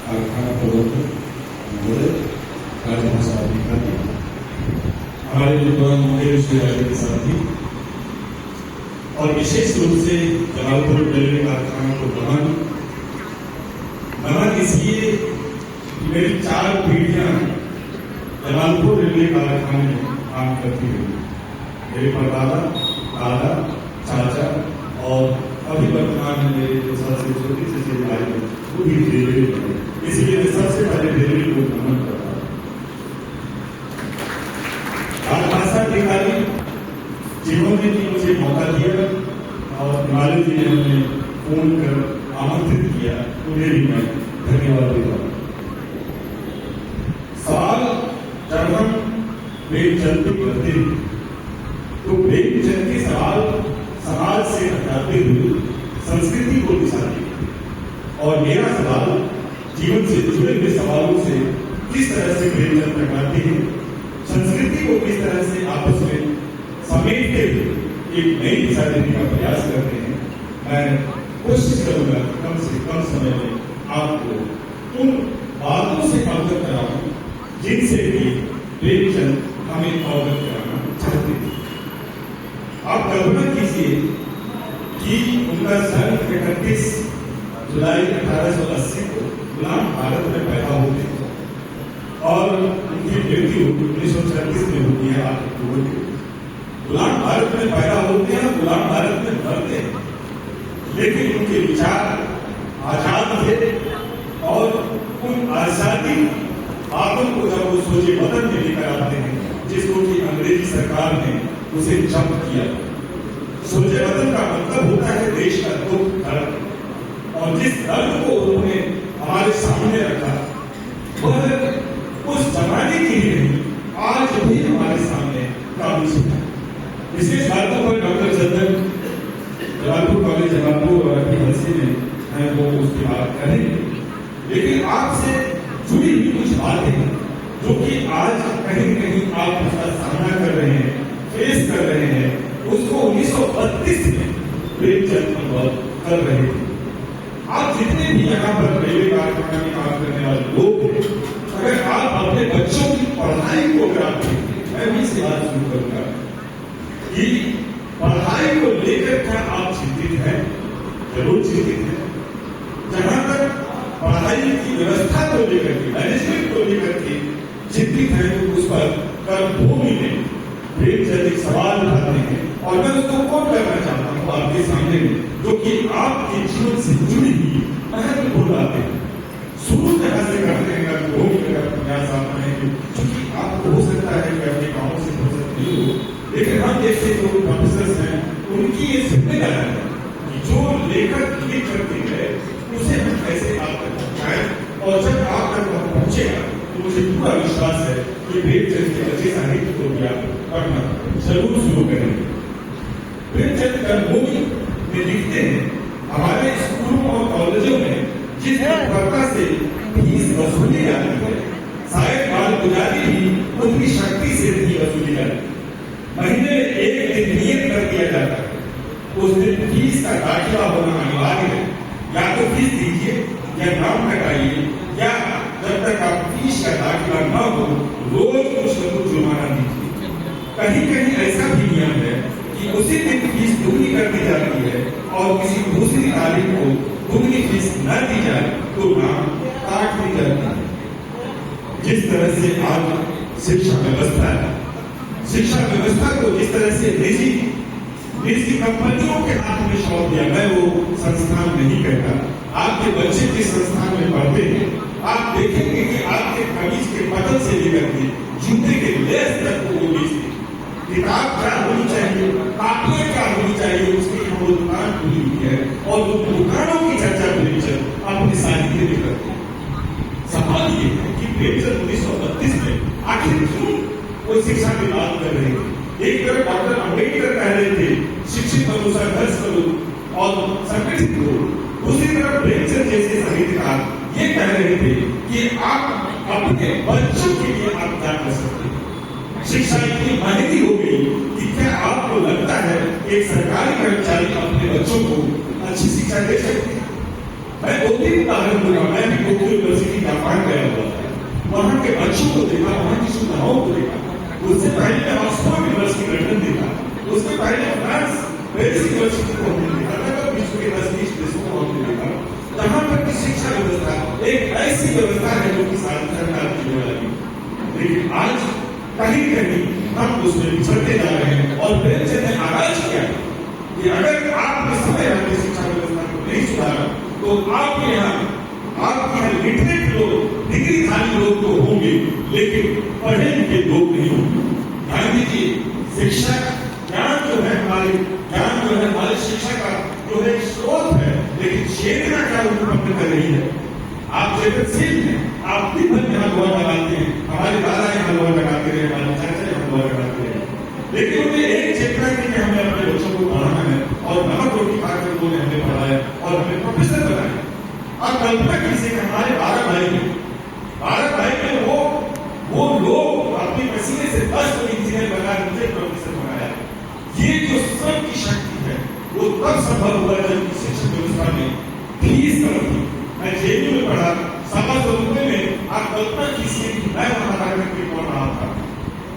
कारखाना प्रबंधक महोदय, राजभाषा अधिकारी, हमारे विद्वान मुख्य के साथी और विशेष रूप से जलालपुर रेलवे कारखाना को बना इसलिए मेरी 4 पीढ़ियां जलालपुर रेलवे कारखाने में काम करती है। मेरे परदादा, दादा, चाचा और अभी वर्तमान में मेरे जो सबसे छोटी से भाई है वो भी रेलवे में, इसलिए मैं सबसे पहले रेलवे को नमन करता हूँ। राजभाषा अधिकारी जिन्होंने भी मुझे मौका दिया और हिमालय जी ने हमें फोन कर आमंत्रित किया, उन्हें भी मैं धन्यवाद देता हूँ। सवाल जब हम प्रेमचंद पे करते हैं तो प्रेमचंद के सवाल समाज से हटाते हुए संस्कृति को दिखाते हैं और मेरा सवाल जीवन से जुड़े हुए सवालों से किस तरह से प्रेमचंद टकराते हैं, संस्कृति को किस तरह से आपस में समेटते हुए एक नई दिशा देने का प्रयास करते हैं। मैं कोशिश करूंगा कम से कम समय में आपको उन बातों से अवगत कराऊं जिनसे भी प्रेमचंद हमें अवगत कराना चाहते थे। आप कल्पना कीजिए कि उनका जन्म 31 जुलाई 1880 को गुलाम भारत में पैदा होते थे और उनकी मृत्यु 1936 में होती है। आप गुलाम भारत में पैदा होते हैं, गुलाम भारत में मरते हैं, लेकिन उनके विचार आजाद थे और उन आजादी बातों को जब वो सोचे वतन में लेकर आते हैं जिसको कि अंग्रेजी सरकार ने उसे जब्त किया। सोचे वतन का मतलब होता है देश का दुख दर्द, और जिस दर्द को उन्होंने हमारे सामने रखा वह उस जमाने की ही नहीं, आज भी हमारे सामने काबिज है। विशेष बातों पर डॉक्टर चंदन जलालपुर कॉलेज जलालपुर और अपनी हंसी में है वो उसकी बात करेंगे, लेकिन आपसे जुड़ी हुई कुछ बातें हैं जो कि आज कहीं कहीं आप उसका सामना कर रहे हैं, फेस कर रहे हैं, उसको 1932 में प्रेमचंद अनुभव कर रहे थे। आप जितने भी यहाँ पर रेलवे कारखाना में काम करने वाले लोग हैं, अगर आप अपने बच्चों की पढ़ाई को अगर आप देखें, मैं भी इसे बात शुरू करूंगा कि पढ़ाई को लेकर क्या आप चिंतित हैं? जरूर चिंतित हैं। जहां तक पढ़ाई की व्यवस्था को लेकर के, मैनेजमेंट को लेकर के चिंतित है, तो उस पर कर्मभूमि में प्रेमचंद एक सवाल उठाते हैं और मैं उसको कोट करना चाहता हूँ आपके सामने में, जो कि आपके जीवन से जुड़ी हुई महत्वपूर्ण बातें हैं। शुरू जहां से करते हैं कर्मभूमि का प्रयास आप हैं, क्योंकि आपको हो सकता है कि अपने गाँव से फुर्सत नहीं हो, लेकिन हम जैसे जो प्रोफेसर हैं उनकी ये जिम्मेदारी है कि जो लेखक लिख करते हैं उसे हम कैसे आप तक पहुंचाएं, और जब आप तक वह पहुंचेगा तो मुझे पूरा विश्वास है कि प्रेमचंद के अच्छे साहित्य को भी आप पढ़ना जरूर शुरू करेंगे। प्रेमचंद कर्मभूमि में लिखते हैं, हमारे स्कूलों और कॉलेजों में जिस तत्परता से फीस वसूली जाती है, शायद बाल गुजारी भी उनकी शक्ति से नहीं वसूली जाती। महीने में एक दिन नियत कर दिया जाता है, उस दिन फीस का दाखिला होना अनिवार्य है। या तो फीस दीजिए या नाम हटाइए, या जब तक आप फीस का दाखिला न हो रोज कुछ न कुछ जुर्माना दीजिए। कहीं कहीं ऐसा भी नियम है कि उसी दिन फीस दुगनी कर दी जाती है और किसी दूसरी तारीख को दुगनी फीस न दी जाए तो नाम काट दी जाती है। जिस तरह से आज शिक्षा व्यवस्था है, शिक्षा व्यवस्था को जिस तरह से निजी कंपनियों के हाथ में सौंप दिया, मैं वो संस्थान नहीं कहता, आपके बच्चे जिस संस्थान में पढ़ते हैं आप देखेंगे कि आपके कमीज के बटन से लेकर के जूते के लेस तक को वो बेचते। किताब क्या होनी चाहिए, कापियां क्या होनी चाहिए, उसकी हम वो दुकान खुली हुई है और वो दुकानों की चर्चा प्रेमचंद अपने साहित्य में करते हैं। सवाल ये है कि प्रेमचंद 1932 में आखिर क्यों वो शिक्षा की बात कर रहे थे? एक तरफ डॉक्टर अम्बेडकर कह रहे थे शिक्षित बनो, संघर्ष करो और संगठित करो, दूसरी तरफ प्रेमचंद जैसे साहित्यकार ये कह रहे थे कि आप अपने बच्चों के लिए आप क्या कर सकते हैं। शिक्षा इतनी महंगी हो गई कि क्या आपको लगता है एक सरकारी कर्मचारी अपने बच्चों को अच्छी शिक्षा दे सकते हैं? मैं 2-3 उदाहरण दूंगा। मैं भी यूनिवर्सिटी वहां के बच्चों को देखा, वहां की सुविधाओं को देखा। उससे पहले ऑक्सफोर्ड यूनिवर्सिटी लंदन देखा, उसके पहले फ्रांस पेरिस यूनिवर्सिटी को हमने देखा, लगभग विश्व के 10-20 देशों को हमने देखा जहां पर की शिक्षा व्यवस्था एक ऐसी व्यवस्था है जो कि सरकार की वाली। लेकिन आज कहीं कहीं हम उसमें पिछड़ते जा रहे हैं और प्रेमचंद ने आगाज किया कि अगर आपने समय रहते शिक्षा व्यवस्था को नहीं सुधारा तो आपके यहाँ लिटरेट लोग, डिग्रीधारी लोग तो होंगे लेकिन पढ़े लिखे लोग नहीं होंगे। ध्यान दीजिए, शिक्षा ज्ञान जो है हमारे शिक्षा का जो है स्रोत है, लेकिन चेतना क्या उपलब्ध कर रही है। आप चेतनशील हैं, आप दिन भर यहाँ दुआ लगाते हैं, हमारे दादा यहाँ दुआ लगाते रहे, हमारे चाचा यहाँ दुआ लगाते रहे, लेकिन उन्हें एक चेतना थी कि हमें अपने बच्चों को पढ़ाना है और नमक रोटी खाकर उन्होंने हमें पढ़ाया और हमें प्रोफेसर बनाया। अब कल्पना कीजिए कि हमारे 12 भाई में वो लोग अपने पसीने से 10 को इंजीनियर बनाया, मुझे प्रोफेसर बनाया। ये जो सब की शक्ति है वो तब संभव हुआ जब शिक्षा व्यवस्था में फीस कम थी। मैं जेबी में पढ़ा, 700 रुपए में आप कल्पना कीजिए कि मैं वहां जाकर के पढ़ रहा था।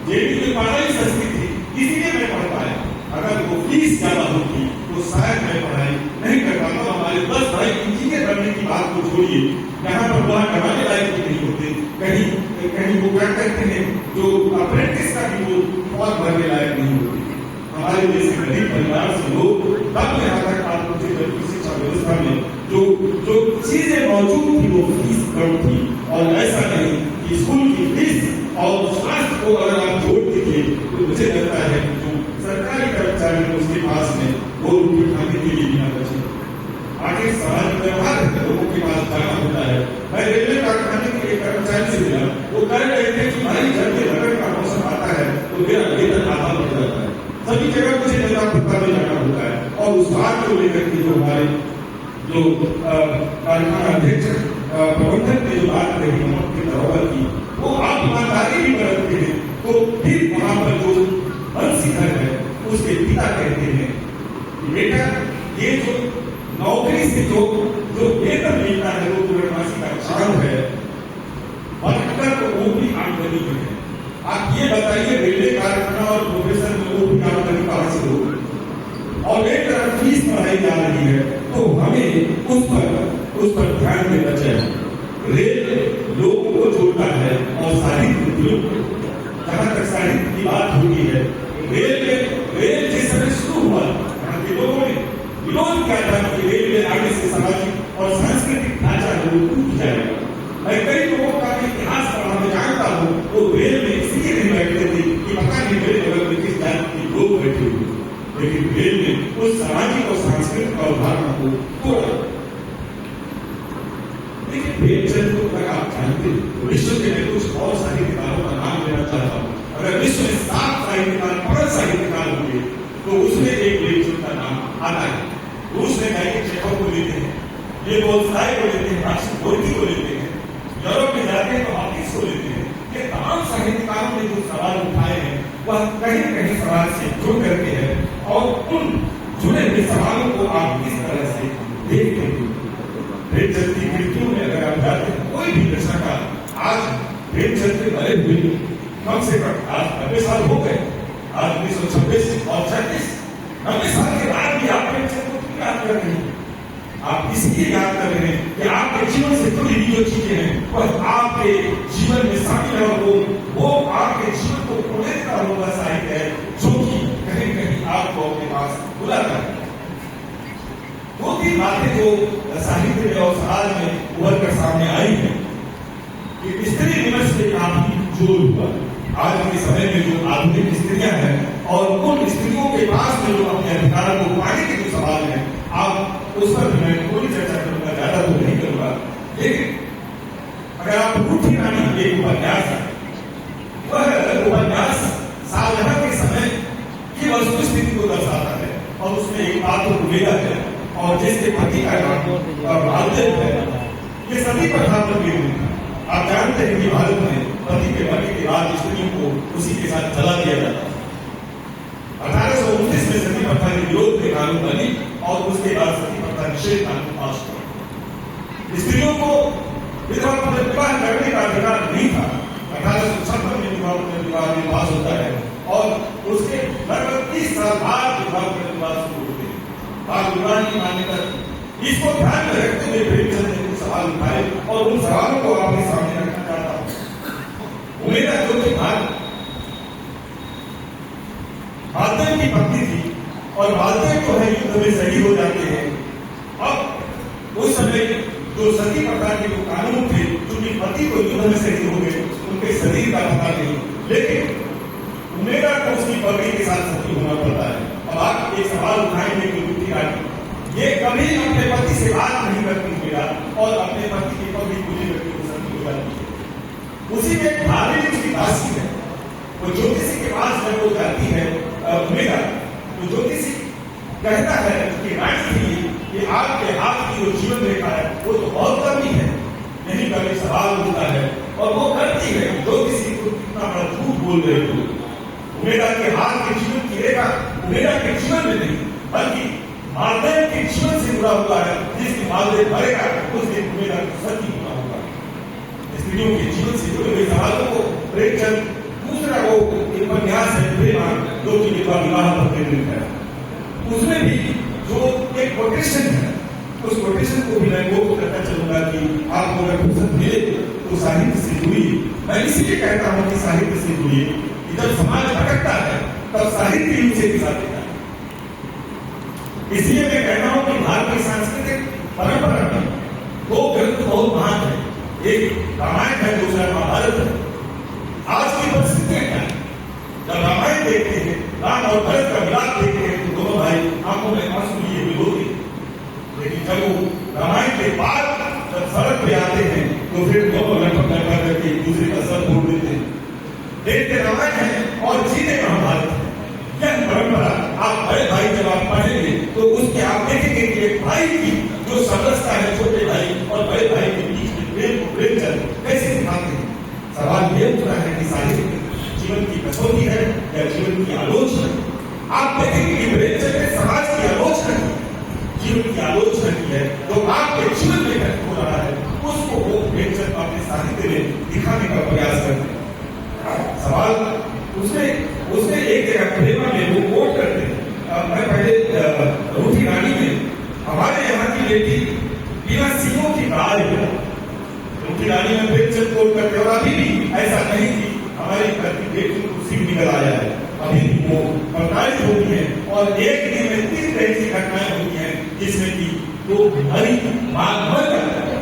जेबी में पढ़ाई सस्ती थी, इसीलिए मैं पढ़ पाया। अगर वो फीस ज्यादा होती तो शायद मैं पढ़ाई नहीं कर पाता। हमारे 10 भाई इंजीनियर बनने की बात को छोड़िए, यहाँ पर वहाँ कमाने लायक भी नहीं होते। कहीं वो क्या करते हैं जो अप्रेंटिस का भी वो फॉर्म भरने लायक नहीं होते। हमारे जैसे गरीब परिवार से लोग तब यहाँ तक आप मुझे शिक्षा व्यवस्था में जो चीजें मौजूद थी वो फीस कम थी। और ऐसा नहीं कि स्कूल की फीस और स्वास्थ्य को अगर आप जोड़ दीजिए तो मुझे लगता है कि जो सरकारी कर्मचारी उसके पास में वो रुपये खाने के लिए बिना बचे। आगे समाज व्यवहार लोगों के पास जाना होता है। मैं रेलवे कारखाने के एक कर्मचारी से मिला, वो कह रहे थे कि भाई जब भी लगन का मौसम आता है तो मेरा वेतन आधा बढ़ जाता है। सभी जगह मुझे नेता पत्ता में जाना होता है और उस बात को लेकर के जो हमारे जो कारखाना अध्यक्ष प्रबंधक ने जो बात कही नमक की धरोहर की, वो आप ईमानदारी भी बरतते हैं तो फिर वहां पर जो बंसीधर है उसके पिता कहते हैं बेटा ये जो नौकरी से जो वेतन मिलता है वो पूर्णमासी का चांद है, वर्कर तो वो भी आमदनी में है। आप ये बताइए रेलवे कारखाना और प्रोफेसर में वो भी आमदनी कहां से होगी? और एक तरफ फीस बढ़ाई जा रही है तो हमें उस पर ध्यान देना चाहिए। रेल लोगों को जोड़ता है और साहित्य उद्योग, जहां तक साहित्य की बात होती है, रेल जिस समय शुरू हुआ यहाँ के लोगों ने विरोध किया था कि रेलवे आगे से सामाजिक और सांस्कृतिक ढांचा टूट जाएगा। मैं कई लोगों का इतिहास पढ़ा, मैं जानता हूँ वो रेल में इसलिए नहीं बैठते थे कि पता नहीं मेरे बगल में किस जाति के लोग बैठे हुए, लेकिन रेल में उस सामाजिक और सांस्कृतिक अवधारणा को तोड़ा। लेकिन प्रेमचंद को अगर आप जानते हो, विश्व के मैं कुछ और साहित्यकारों का नाम लेना चाहता हूँ। अगर विश्व में 7 साहित्यकार बड़े साहित्यकार होंगे तो उसमें एक प्रेमचंद का नाम आता है। रूस में जाएंगे चेखव को लेते हैं, ये टॉल्स्टॉय को लेते हैं, राष्ट्रपति को लेते हैं, यूरोप में जाते हैं तो हाफिज को लेते हैं। ये तमाम साहित्यकारों ने जो सवाल उठाए हैं वह कहीं न कहीं समाज से जुड़ करके है और उन जुड़े हुए सवालों को आप किस तरह से देखते हैं। प्रेमचंद की कृतियों में अगर आप जाते हैं कोई भी रचनाकार, आज प्रेमचंद के बने हुए कम से कम आज 90 साल हो गए, आज 1926 और 36 90 साल के बाद भी आप प्रेमचंद को क्यों याद कर रहे हैं? आप इसलिए याद कर रहे हैं कि आपके जीवन से जुड़ी हुई जो चीजें हैं वह आपके जीवन में शामिल है और वो आपके जीवन को प्रोजेक्ट करने वाला साहित्य है जो कि कहीं कहीं आपको अपने पास बुलाता है। 2-3 बातें जो साहित्य में और समाज में उभर कर सामने आई है कि स्त्री दिवस पे काफी जोर हुआ। आज के समय में जो आधुनिक स्त्रियां हैं और उन स्त्रियों के पास में जो अपने अधिकारों को पाने के जो सवाल है, आप उस पर मैं थोड़ी चर्चा करूंगा, ज्यादा तो नहीं करूंगा। लेकिन अगर आप रूठी रानी एक उपन्यास है, वह उपन्यास शाहजहां के समय की वस्तु स्थिति को दर्शाता है और उसमें एक पात्र रुबेदा है और जिसके पति का नाम मालदेव है। ये सभी प्रथा पर निर्मित है। आप जानते हैं कि भारत में पति के मरने के बाद स्त्रियों को उसी के साथ जला दिया जाता है। 1829 में सती प्रथा के विरोध में कानून बनी और उसके बाद सती प्रथा निषेध कानून पास हुआ। स्त्रियों को विधवा पुनर्विवाह करने का अधिकार नहीं था। बाल विवाह की मान्यता थी। इसको ध्यान में रखते हुए प्रेमचंद ने कुछ सवाल उठाए और उन सवालों को आपके सामने रखना चाहता हूं। उमेदा जो कि बालदेव की पत्नी थी और बालदेव जो है युद्ध में शहीद हो जाते हैं। अब उस समय जो सती प्रथा के जो कानून थे, चूंकि पति को युद्ध में शहीद हो गए, उनके शरीर का पता नहीं, लेकिन उमेदा को उसकी पत्नी के साथ सती होना पड़ता है। अब आप एक सवाल उठाएंगे कि दूसरी रानी ये कभी अपने पति से बात नहीं करती उमेदा और अपने पति की पत्नी पूरी व्यक्ति को सती हो जाती है। उसी में भाभी उसकी दासी है, वो ज्योतिषी के पास जब वो जाती है उमेदा, तो ज्योतिषी कहता है कि रानी थी कि आपके हाथ की जो जीवन रेखा है वो तो बहुत कमी है, यही का भी सवाल होता है और वो करती है ज्योतिषी को कितना बड़ा झूठ बोल रहे हो। उमेदा के हाथ के जीवन की रेखा उमेदा के जीवन में नहीं बल्कि मालदेव के जीवन से जुड़ा हुआ है। जिस दिन मालदेव मरेगा उस दिन उमेदा की सती होना होगा। स्त्रियों के जीवन से जुड़े हुए सवालों को प्रेमचंद दूसरा वो उपन्यास है प्रेमा जो कि विवाह पर केंद्रित है, उसमें भी जो एक कोटेशन है उस कोटेशन को भी मैं वो करना चाहूंगा कि आपको अगर फुर्सत मिले तो साहित्य से जुड़िए। मैं इसलिए कहता हूँ कि साहित्य से जुड़िए, जब समाज भटकता है तब साहित्य ही उसे दिशा देता है। इसलिए मैं कहता हूँ कि भारतीय सांस्कृतिक परंपरा में दो ग्रंथ बहुत महान है, एक रामायण है, दूसरा महाभारत है। आज की परिस्थितियां क्या है? जब रामायण देखते हैं, राम और भरत का मिलाप देखते हैं तो दोनों भाई आंखों में आंसू लिए हुए होते हैं, लेकिन जब वो रामायण के बाद जब सड़क पे आते हैं तो फिर दोनों लगभग लगभग करके एक दूसरे का सर फोड़ देते हैं। देखते रामायण है और जीते महाभारत है। यह परंपरा आप बड़े भाई जब आप पढ़ेंगे तो उसके आप देखेंगे कि एक भाई की जो समझता है छोटे भाई और बड़े भाई के बीच में प्रेम को प्रेमचंद कैसे दिखाते हैं। सवाल ये उठता है कि साहित्य जीवन की कसौटी है या जीवन की आलोचना। आप देखेंगे कि प्रेमचंद ने समाज की आलोचना की, जीवन की आलोचना की है, तो आपके जीवन में घटित हो रहा है उसको वो प्रेमचंद अपने साहित्य में दिखाने का प्रयास करते हैं। सवाल उसने एक जगह प्रेमा में वो कोट करते हैं। मैं पहले रूठी रानी में हमारे यहाँ की बेटी बिना सीखों की बाल रूठी रानी में प्रेमचंद कोट करते और अभी भी ऐसा नहीं कि हमारी बेटी को सीख निकल आया है, अभी भी वो प्रताड़ित होती है और एक दिन में 3 तरह की घटनाएं होती हैं जिसमें कि वो हरी मांग मर जाता है।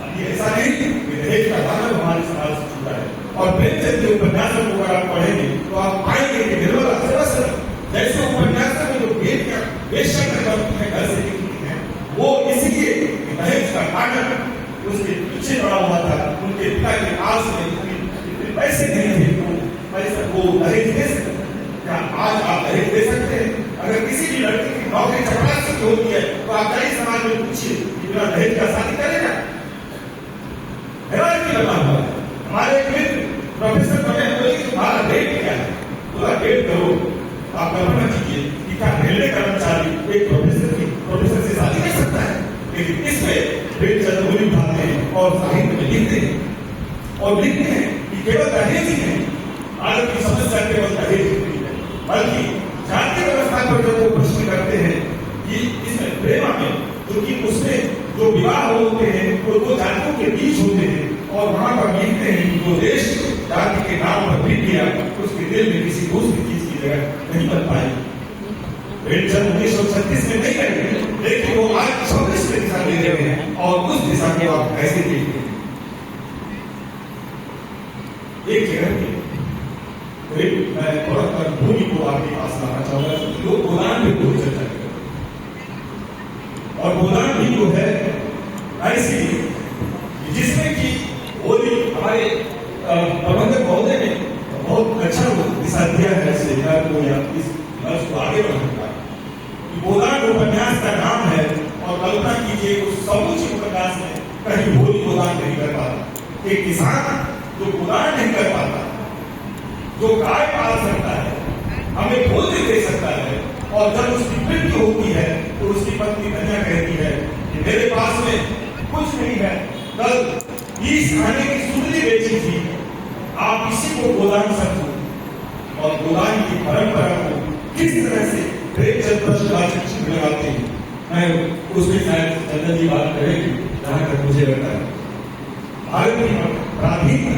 अभी ऐसा नहीं कि दहेज का दानव हमारे समाज से छूटा है। और प्रेमचंद के उपन्यासों को अगर आप पढ़ेंगे तो आप पाएंगे कि निर्मला सरस्वती जैसे उपन्यासों में जो भेद का बेशक करती है घर से निकलती है, वो इसलिए दहेज का काटन उसके पीछे पड़ा हुआ था। उनके पिता के पास में इतने पैसे नहीं थे तो पैसा वो दहेज दे सकते। क्या आज आप दहेज दे सकते हैं? अगर किसी भी लड़की की नौकरी चपरासी की होती है तो आप कई समाज में पूछिए कि बिना दहेज का शादी करेगा? हैरान की लगा हुआ है। हमारे एक मित्र प्रोफेसर बने बोले कि तुम्हारा डेट क्या है? पूरा डेट करो। आप कल्पना कीजिए कि क्या रेलवे कर्मचारी एक प्रोफेसर से शादी कर सकता है? लेकिन इसमें प्रेमचंद मूल्य उठाते हैं और साहित्य में लिखते हैं और लिखते हैं कि केवल दहेज ही नहीं, भारत की समस्या केवल दहेज नहीं है बल्कि जाति व्यवस्था पर जब वो प्रश्न करते हैं कि इसमें प्रेमा में जो कि उसमें जो विवाह होते हैं वो 2 जातियों के बीच होते हैं और वहां पर लिखते हैं कि जो देश जाति के नाम पर बिक गया उसके दिल में किसी दूसरी चीज की जगह नहीं बन पाई। प्रेमचंद 1936 में नहीं करेंगे, लेकिन वो आज 26 में दिशा दे रहे हैं और उस दिशा को आप कैसे देखते हैं? एक जगह मैं थोड़ा भूमि को आपके पास लाना चाहूंगा कि लोग गोदान में बहुत चर्चा करें और गोदान भी जो है ऐसी जिसमें कि होली हमारे प्रबंधक महोदय ने बहुत अच्छा दिशा दिया है सेमिनार को या इस को आगे बढ़ाने का। गोदान उपन्यास का नाम है और कल्पना कीजिए उस समूचे उपन्यास में कहीं होली गोदान नहीं कर पाता। एक किसान जो गोदान नहीं कर पाता, जो गाय पाल सकता है, हमें भोजन दे सकता है और जब उसकी मृत्यु होती है तो उसकी पत्नी कन्या कहती है कि मेरे पास में कुछ नहीं है, कल इस खाने की सुंदरी बेची थी, आप इसी को गोदान समझो। और गोदान की परंपरा को किस तरह से प्रेमचंद प्रश्नवाचक चिन्ह लगाते हैं। मैं उसमें शायद चंदन जी बात करेंगे, जहां तक मुझे लगता है भारत की प्राथमिकता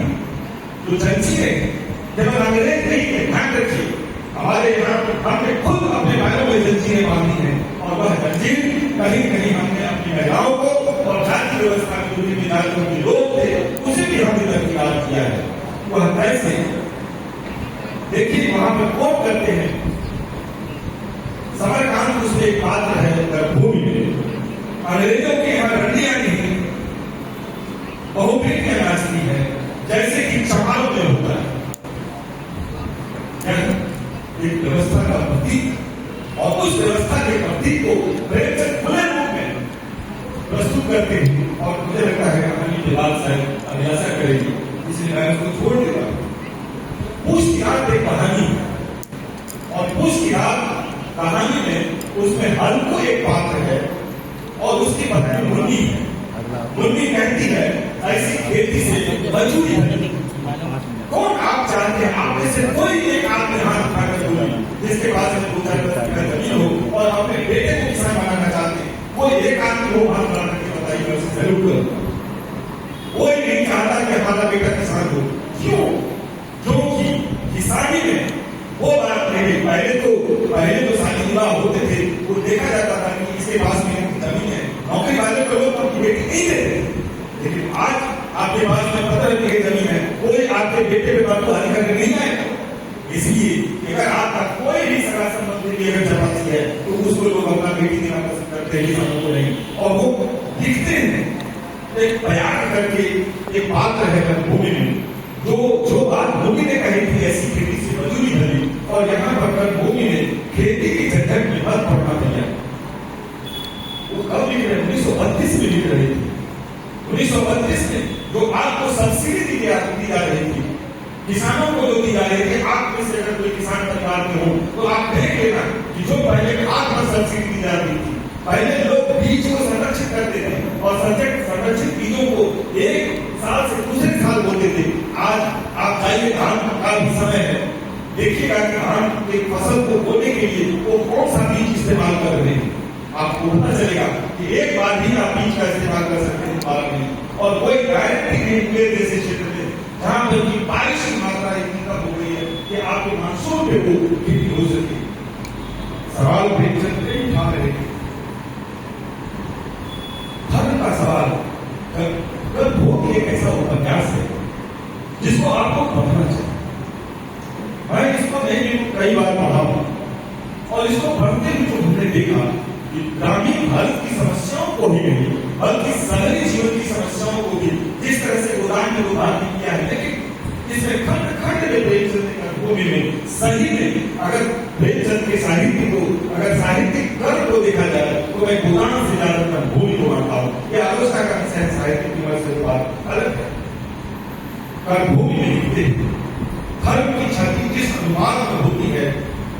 जो जंजीर है, जब अंग्रेज नहीं थे, ध्यान रखिए, हमारे यहाँ हमने खुद अपने बालों में जंजीरें बांधी हैं, और वह जंजीर कहीं कहीं हमने अपनी महिलाओं को और जाति व्यवस्था की जो जिम्मेदारियों की लोग थे उसे भी हमने दरकिनार किया है। वह कैसे? देखिए वहां पर कोट करते हैं, समरकांत उसमें एक पात्र है भूमि में, अंग्रेजों के यहाँ रंडियां नहीं, बहुपेटियां नाचती है, जैसे कि चमारों में होता है। एक व्यवस्था का प्रतीक, और उस व्यवस्था के प्रतीक को प्रेमचंद खुले रूप में प्रस्तुत करते हैं, और मुझे लगता है कहानी के बाद शायद अभिलाषा करेगी, इसलिए मैं उसको छोड़ देता हूं। पूछ की रात एक कहानी, और पूछ की रात कहानी में उसमें हल्को एक पात्र है, और उसकी पत्नी मुन्नी है। मुन्नी कहती है ऐसी खेती से मजूरी है। कौन आप जानते हैं, आप में से कोई एक आदमी हाथ उठाकर बोली जिसके पास जमीन हो और अपने बेटे को किसान बनाना चाहते हैं, कोई एक आदमी हो हाथ उठा करके बताइए, उसे जरूर करो। कोई नहीं चाहता कि हमारा बेटा किसान हो। क्यों? क्योंकि किसानी में वो बात नहीं, पहले तो शादी विवाह होते थे, वो देखा जाता था कि इसके पास में जमीन है, नौकरी वाले को लोग अपनी बेटी नहीं देते, लेकिन आज आपके पास में पता नहीं है जमीन है, कोई आपके बेटे पे बदबुहारी करके नहीं आएगा। इसलिए अगर आपका कोई भी सगा संबंधी अगर चपाती है तो उसको लोग अपना बेटी देना पसंद करते हैं, समझो नहीं, और वो लिखते हैं एक बयान करके एक पात्र है भूमि में, जो बात भूमि ने कही थी ऐसी खेती से मजूरी भरी, और यहाँ पर भूमि ने खेती की झंझट में मत पड़ना दिया। वो कब लिख रहे? 1932 में लिख रहे थे। 1932 में जो आपको सब्सिडी दी जा रही थी, किसानों को जो दी जा रही थी, आप में से अगर कोई किसान परिवार में हो तो आप देख लेना कि जो पहले खाद पर सब्सिडी दी जा रही थी, पहले लोग बीज को संरक्षित करते थे और संरक्षित बीजों को एक साल से दूसरे साल बोते थे। आज आप जाइए, धान का भी समय है, देखिएगा कि धान की फसल को बोने के लिए वो कौन सा बीज इस्तेमाल कर रहे हैं, आपको पता चलेगा कि एक बार भी आप बीज का इस्तेमाल कर सकते हैं, बार नहीं। और कोई गारंटी नहीं हुए जैसे क्षेत्र में जहां पर की बारिश की मात्रा इतनी कम हो गई है कि आपके मानसून पे वो खेती हो सके। सवाल प्रेमचंद नहीं उठा रहे, धर्म का सवाल भोग एक ऐसा उपन्यास है जिसको आपको पढ़ना चाहिए। मैं इसको नहीं कई बार पढ़ा हूं, और इसको पढ़ते हुए जो हमने देखा कि ग्रामीण भारत की समस्याओं को ही नहीं बल्कि शहरी जीवन की समस्याओं को भी जिस तरह से गोदान में उदाहरण किया है, लेकिन इसमें खंड खंड में प्रेमचंद के भूमि में सही में अगर प्रेमचंद के साहित्य को, अगर साहित्यिक कर्म को देखा जाए तो मैं गोदान से ज्यादा भूमि को मानता हूँ। यह आलोचना का विषय है, साहित्य की वजह से बात अलग है। भूमि में लिखते धर्म की क्षति जिस अनुपात में होती है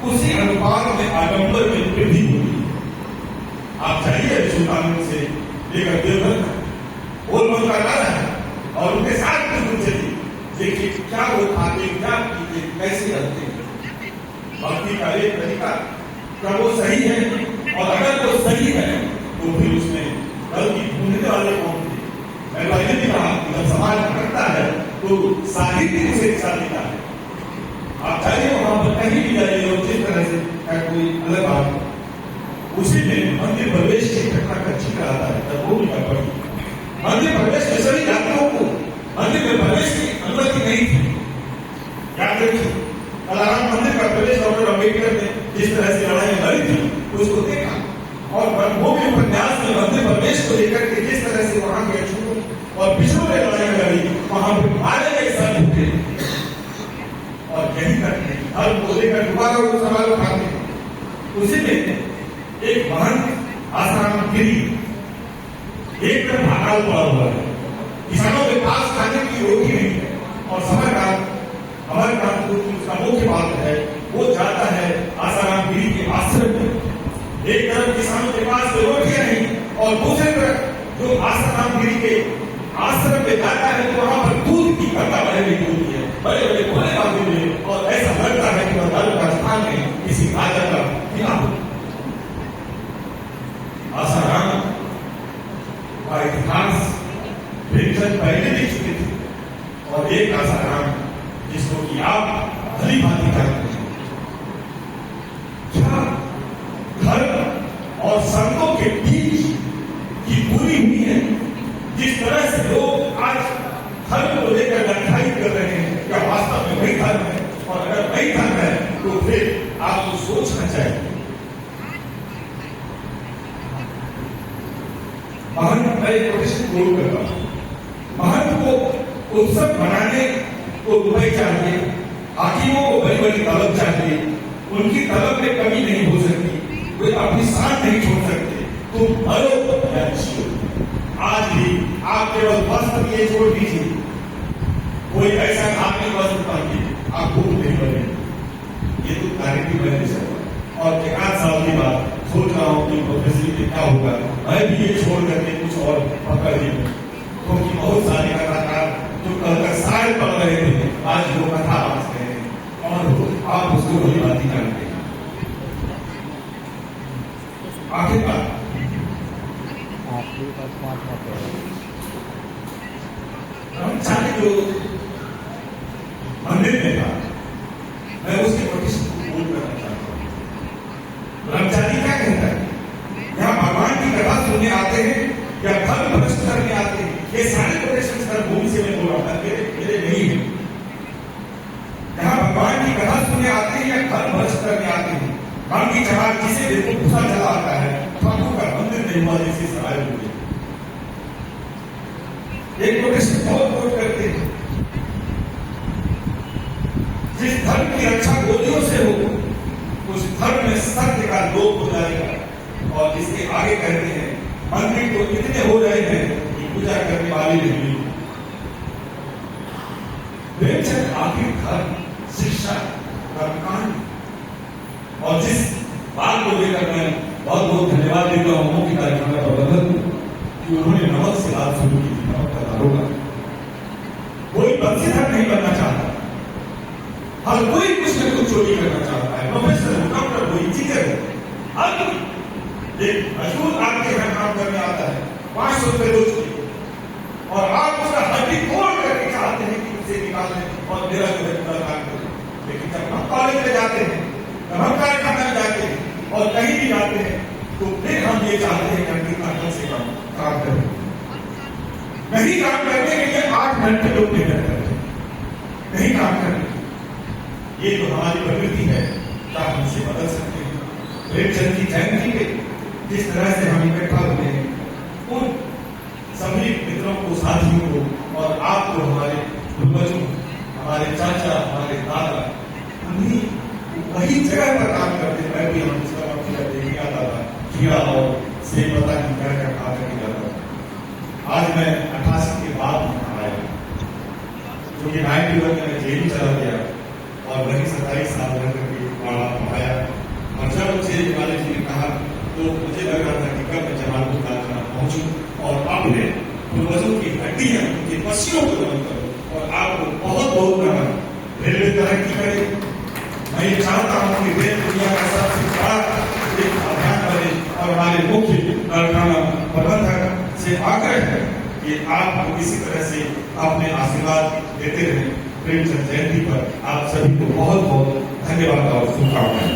उसी अनुपात में आडंबर में वृद्धि होती है। आप जाइए सुल्तानगंज से लेकर देवघर बोल का गाना है, और उनके साथ कुछ चलिए, देखिए क्या वो खाते, क्या पीते, कैसे रहते हैं। भक्ति का एक तरीका क्या वो सही है, और अगर वो सही है तो फिर उसमें गलती ढूंढने वाले कौन थे? मैं पहले भी कहा कि जब समाज भटकता है तो साहित्य उसे दिशा देता है। आप जाइए वहां पर कहीं भी जाइए, और जिस तरह से कोई अलग बात उसी में मंदिर प्रवेश की घटना का जिक्र आता है, तब वो भी पढ़ी। मंदिर प्रवेश में सभी यात्रियों को मंदिर में प्रवेश की अनुमति नहीं थी। याद रखिए, कलाराम मंदिर का प्रवेश डॉक्टर अम्बेडकर ने जिस तरह से लड़ाई लड़ी थी उसको देखा, और ब्रह्मों उपन्यास में मंदिर प्रवेश को लेकर के जिस तरह से वहां के अछूतों और पिछड़ों ने लड़ाई लड़ी, वहां पर मारे गए सब उठे, और यही करते हैं धर्म को लेकर दोबारा वो सवाल उठाते हैं। उसी में एक महंत आसाराम गिरी एकदम भागाल पड़ा हुआ है, किसानों के पास खाने की रोटी नहीं है, और हमारे काम उसका मुख्य बात है, वो जाता है आसाराम गिरी के आश्रम में। एक तरफ किसानों के पास रोटियां नहीं, और दूसरी तरफ जो आसाराम गिरी के आश्रम में जाता है तो वहां पर दूध की घटा बड़ी होती है, बड़े बड़े भोले बाबू में, और ऐसा लगता है कि वह धर्म का स्थान में किसी राजा का किला हो। पहले देख चुके थे, और एक आसाराम जिसको कि आप भली भांति जानते हैं। क्या धर्म और संतों के बीच की दूरी हुई है? जिस तरह से लोग आज धर्म को लेकर लड़ाई कर रहे हैं, क्या वास्तव में वही धर्म है? और अगर वही धर्म है तो फिर आपको सोचना चाहिए। महंत मैं एक कोशिश जरूर करता हूं, महंत को उत्सव मनाने को रुपए चाहिए, हाकिमों को बड़ी बड़ी तलब चाहिए, उनकी तलब में कमी नहीं हो सकती, वे अपनी साथ नहीं छोड़ सकते। तुम मरो या जियो। आज भी आप केवल वस्त्र ये छोड़ दीजिए, कोई ऐसा धार्मिक वस्त्र पहनिए, आप भूख नहीं बने। ये तो गारंटी मैं नहीं सकता। और एक आध साल के बाद सोच रहा हूँ कि प्रोफेसर में क्या होगा, मैं भी ये छोड़ करके कुछ और पकड़ लूं, क्योंकि बहुत सारे कलाकार जो कल तक शायद पढ़ रहे थे आज वो कथा बांट रहे हैं, और आप उसको बड़ी बात जानते हैं। आखिरकार ब्रह्मचारी जो मंदिर में था, मैं उसके प्रतिष्ठा को बोल करना चाहता हूँ। ब्रह्मचारी क्या कहता है? यहाँ भगवान की कथा सुनने आते हैं या धर्म भ्रष्ट करने आते हैं? ये सारे प्रोटेक्शन सर भूमि से मैं बोल रहा था, मेरे नहीं है। यहाँ भगवान की कथा सुनने आते हैं या धर्म भ्रष्ट करने आते हैं? बाकी जहां जिसे देखो गुस्सा चला आता है, ठाकुर का मंदिर नहीं हुआ जैसे सराय हो गए। एक प्रोटेक्शन बहुत वोट करते हैं, जिस धर्म की रक्षा गोदियों से हो उस धर्म में सत्य का लोप हो जाएगा। और इसके आगे कहते हैं मंदिर तो इतने हो रहे हैं कि पूजा करने वाले नहीं। प्रेमचंद आखिर धर्म, शिक्षा, कर्मकांड और जिस बात को लेकर मैं बहुत बहुत धन्यवाद देता हूँ मुख्य कार्यक्रम का प्रबंधन कि उन्होंने नमक से बात शुरू की थी। नमक का दारोगा कोई बंसीधर नहीं बनना चाहता, हर कोई कुछ न कुछ चोरी करना चाहता है। प्रोफेसर हो, डॉक्टर हो, इंजीनियर हो, हर कोई एक मजदूर आपके यहाँ काम करने आता है 500 रुपए रोज के, और आप उसका हड्डी तोड़ करके चाहते हैं कि उसे निकाल दें और मेरा जो है पूरा काम करें। लेकिन जब हम कॉलेज में जाते हैं, जब हम कारखाना में जाते हैं और कहीं भी जाते हैं, तो फिर हम ये चाहते हैं कि हम कितना ढंग से काम करें। नहीं काम करने के लिए 8 घंटे लोग मेहनत करते हैं, नहीं काम करने। ये तो हमारी प्रवृत्ति है, क्या हम इसे बदल सकते हैं? प्रेमचंद की जयंती पे जिस तरह से हम इकट्ठा होते हैं, उन सभी मित्रों को, साथियों को और आपको, हमारे पूर्वजों, हमारे चाचा, हमारे दादा, उन्हीं वही जगह पर काम करते हैं। मैं भी हम इसका मतलब देखने आता था, कीड़ा और सेब पता की जगह का खा करके जाता था। आज मैं 88 के बाद आया, क्योंकि 91 में मैं जेल चला गया और वही 27 साल रह करके पढ़ाया। और जब मुझे वाले जी ने कहा तो मुझे लग रहा था कि कब मैं जमालपुर कारखाना पहुंचूं और अपने पूर्वजों की हड्डियां, उनके पसीनों को नमन करूं। और आपको बहुत बहुत नमन। रेलवे तरक्की करे, मैं ये चाहता हूं कि रेल दुनिया का सबसे बड़ा एक अभियान बने, और हमारे मुख्य कारखाना प्रबंधक से आग्रह है कि आप इसी तरह से अपने आशीर्वाद देते रहें। प्रेमचंद जयंती पर आप सभी को बहुत बहुत धन्यवाद और शुभकामनाएं।